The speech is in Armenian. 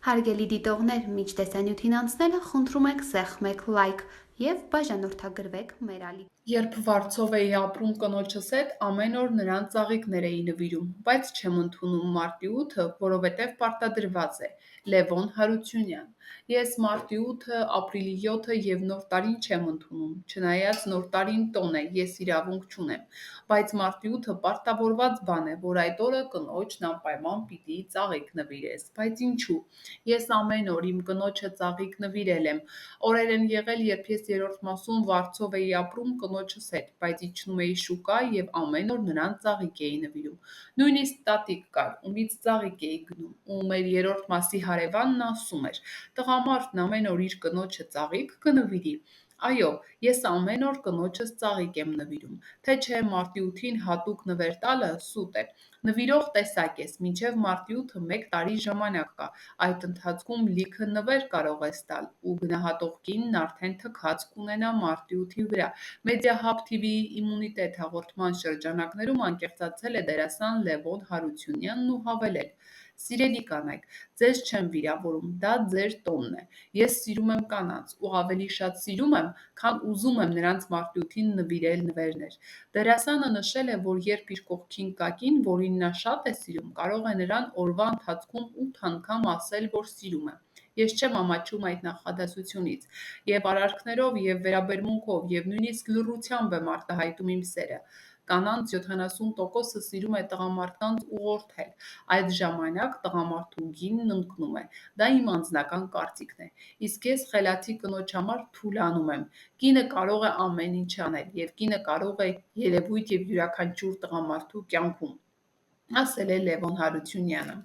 Հարգելի դիտողներ, մինչ տեսանյութին անցնելը խնդրում ենք սեղմեք լայք և բաժանորդագրվեք մեր ալիք։ Երբ վարձով էի ապրում կնոջս հետ, ամեն օր նրան ծաղիկներ էի նվիրում, բայց չեմ ընդունում մարտի 8-ը, որովհետև պարտադրված է։ Լևոն Հարությունյան։ Ես մարտի 8-ը, ապրիլի 7-ը և Նոր տարին չեմ ընդունում, չնայած Նոր տարին տոն է, ես իրավունք չունեմ, բայց մարտի 8-ը պարտավորված բան է, որ այդ օրը կնոջն անպայման պիտի ծաղիկ նվիրես, բայց ինչու։ Ես ամեն օր իմ կնոջը ծաղիկ նվիրել եմ։ Օրեր են եղել, երբ ես 3-րդ մասում վարձով էի ապրում կնոջս հետ, բայց իջնում էի շուկա և ամեն օր նրան ծաղիկ էի նվիրում։ Նույնիսկ տատիկ կար, ումից ծաղիկ էի գնում, ու մեր 3-րդ մասի հարևանն ասում էր. «Տղամարդն ամեն օր իր կնոջը ծաղիկ կնվիրի»։ Այո, ես ամեն օր կնոջս ծաղիկ եմ նվիրում, թե չէ մարտի 8-ին հատուկ նվեր տալը սուտ է։ Նվիրող տեսակ ես, մինչև մարտի 8-ը 1 տարի ժամանակ կա, այդ ընթացքում լիքը նվեր կարող ես տալ, ու գնահատող կինն արդեն թքած կունենա մարտի 8-ի վրա։ Մեդիահաբ TV-ի «Իմունիտետ» հաղորդման շրջանակներում անկեղծացել է դերասան Լևոն Հարությունյանն ու հավելել. «Սիրելի կանայք, ձեզ չեմ վիրավորում, դա ձեր տոնն է։ Ես սիրում եմ կանանց, ու ավելի շատ սիրում եմ, քան ուզում եմ նրանց մարտի 8-ին նվիրել նվերներ»։ Դերասանը նշել է, որ երբ իր կողքին կա կին, որին նա շատ է սիրում, կարող է նրան օրվա ընթացքում 8 անգամ ասել, որ սիրում է։ Ես չեմ ամաչում այդ նախադասությունից։ Եվ արարքներով, և վերաբերմունքով, և նույնիսկ լռությամբ եմ արտահայտում իմ սերը։ Կանանց 70%-ը սիրում է տղամարդկանց ուղղորդել, այդ ժամանակ տղամարդու գինն ընկնում է։ Դա իմ անձնական կարծիքն է։ Իսկ ես խելացի կնոջ համար թուլանում եմ։ Կինը կարող է ամեն ինչ անել, և կինը կարող է երևույթ և յուրաքանչյուր տղամարդու կյանքում, ասել է Լևոն Հարությունյանը։